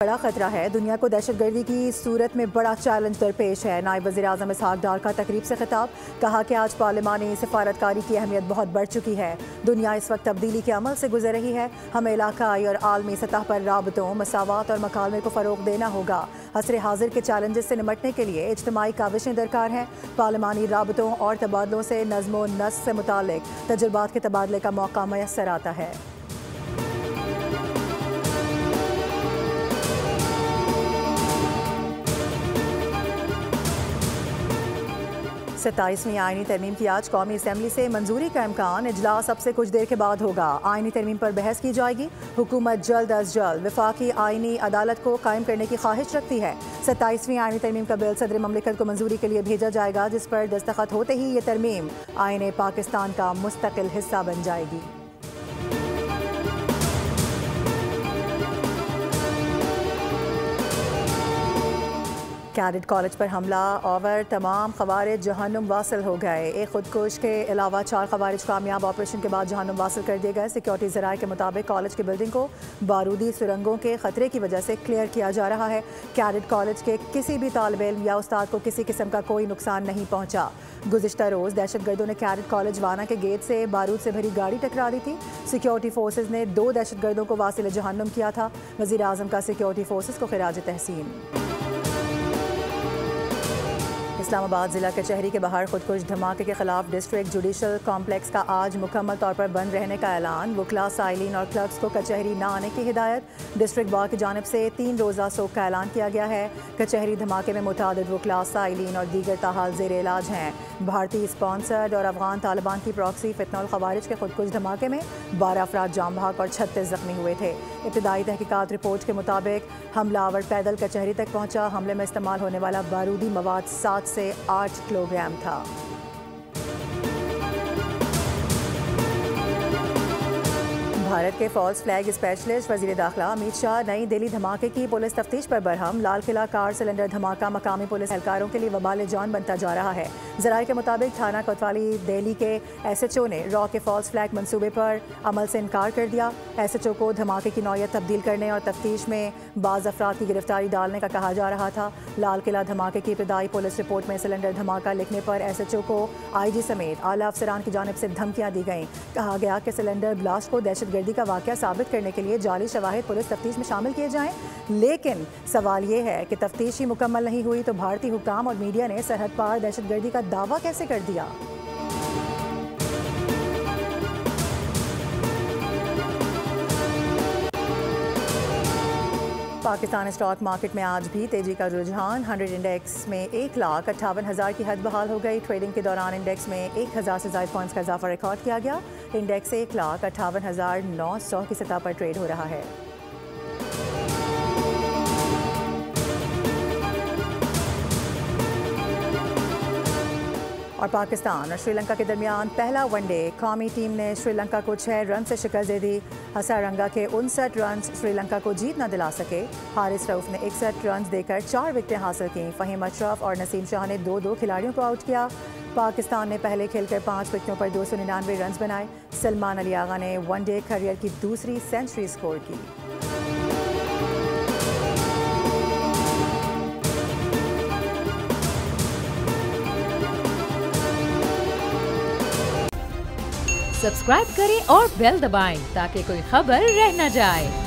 बड़ा खतरा है। दुनिया को दहशतगर्दी की सूरत में बड़ा चैलेंज दरपेश है। नायब वज़ीर-ए-आज़म इसहाक डार का तकरीब से खिताब, कहा कि आज पार्लिमानी सिफारतकारी की अहमियत बहुत बढ़ चुकी है। दुनिया इस वक्त तब्दीली के अमल से गुजर रही है। हमें इलाकाई और आलमी सतह पर राबतों, मसावात और मकालमे को फ़रोग देना होगा। असर हाजिर के चैलेंजेस से निमटने के लिए इज्तिमाई काविशें दरकार हैं। पार्लिमानी राबतों और तबादलों से नज़्म व नस्क़ से मुतालिक तजुर्बात के तबादले का मौका मैसर आता है। 27वीं आईनी तरमीम की आज कौमी असम्बली से मंजूरी का इम्कान। इजलास अब से कुछ देर के बाद होगा। आईनी तरमीम पर बहस की जाएगी। हुकूमत जल्द अज जल्द वफाकी आईनी अदालत को कायम करने की ख्वाहिश रखती है। 27वीं आईनी तरमीम का बिल सदर ममलिकत को मंजूरी के लिए भेजा जाएगा, जिस पर दस्तखत होते ही ये तरमीम आईने पाकिस्तान का मुस्तकिल हिस्सा बन जाएगी। कैडेट कॉलेज पर हमला और तमाम खवारिज जहन्नुम वासिल हो गए। एक खुदकुश के अलावा 4 खवारिज कामयाब ऑपरेशन के बाद जहन्नुम वासिल कर दिए गए। सिक्योरिटी ज़राए के मुताबिक कॉलेज की बिल्डिंग को बारूदी सुरंगों के खतरे की वजह से क्लियर किया जा रहा है। कैडेट कॉलेज के किसी भी तालिब इल्म या उस्ताद को किसी किस्म का कोई नुकसान नहीं पहुंचा। गुज़िश्ता रोज़ दहशतगर्दों ने कैडेट कॉलेज वाना के गेट से बारूद से भरी गाड़ी टकरा दी थी। सिक्योरिटी फोर्सेज ने 2 दहशतगर्दों को वासिल जहन्नुम किया था। वज़ीर-ए-आज़म का सिक्योरिटी फोर्सेज को खिराज तहसीन। इस्लामाबाद जिला कचहरी के बाहर खुदकुश धमाके के खिलाफ डिस्ट्रिक्ट जुडिशल कॉम्प्लेक्स का आज मुकम्मल तौर पर बंद रहने का ऐलान। वकला, साइलिन और क्लर्क्स को कचहरी न आने की हिदायत। डिस्ट्रिक्ट बार की जानिब से 3 रोज़ा सोग का ऐलान किया गया है। कचहरी धमाके में मुतादिद वकला, साइलिन और दीगर ताहाल ज़ेर इलाज हैं। भारतीय स्पॉन्सर्ड और अफगान तालिबान की प्रॉक्सी फितनल खवारिज के खुदकुश धमाके में 12 अफराद जाम भाग और 36 जख्मी हुए थे। इब्तिदाई तहकीकात रिपोर्ट के मुताबिक हमलावर पैदल कचहरी तक पहुंचा। हमले में इस्तेमाल होने वाला बारूदी मवाद 7 से 8 किलोग्राम था। भारत के फॉल्स फ्लैग स्पेशलिस्ट वज़ीर दाखिला अमित शाह नई दिल्ली धमाके की पुलिस तफ्तीश पर बरहम। लाल किला कार सिलेंडर धमाका मकामी पुलिस एहलकारों के लिए वबाल जान बनता जा रहा है। ज़राए के मुताबिक थाना कोतवाली दिल्ली के SHO ने रॉ के फॉल्स फ्लैग मंसूबे पर अमल से इनकार कर दिया। SHO को धमाके की नौयत तब्दील करने और तफ्तीश में बाज़ अफराद की गिरफ्तारी डालने का कहा जा रहा था। लाल किला धमाके की इब्तिदाई पुलिस रिपोर्ट में सिलेंडर धमाका लिखने पर SHO को IG समेत आला अफसरान की जानिब से धमकियाँ दी गईं। कहा गया कि सिलेंडर ब्लास्ट को दहशतगर्दी का वाक़या साबित करने के लिए जाली शवाहिद पुलिस तफ्तीश में शामिल किए जाएं। लेकिन सवाल ये है कि तफ्तीश ही मुकम्मल नहीं हुई तो भारतीय हुक्काम और मीडिया ने सरहद पार दहशतगर्दी का दावा कैसे कर दिया। पाकिस्तान स्टॉक मार्केट में आज भी तेजी का रुझान। 100 इंडेक्स में 1,58,000 की हद बहाल हो गई। ट्रेडिंग के दौरान इंडेक्स में 1,000 से ज़ायद पॉइंट्स का इजाफा रिकॉर्ड किया गया। इंडेक्स 1,58,900 की सतह पर ट्रेड हो रहा है। और पाकिस्तान और श्रीलंका के दरमियान पहला वनडे। कौमी टीम ने श्रीलंका को 6 रन से शिकस्त दे दी। हसारंगा के 59 रन श्रीलंका को जीत न दिला सके। हारिस रऊफ ने 61 रन देकर 4 विकेटें हासिल की। फ़हीम अशरफ और नसीम शाह ने 2-2 खिलाड़ियों को आउट किया। पाकिस्तान ने पहले खेलकर 5 विकेटों पर 299 रन बनाए। सलमान अली आगा ने वनडे करियर की दूसरी सेंचुरी स्कोर की। सब्सक्राइब करें और बेल दबाएं ताकि कोई खबर रह न जाए।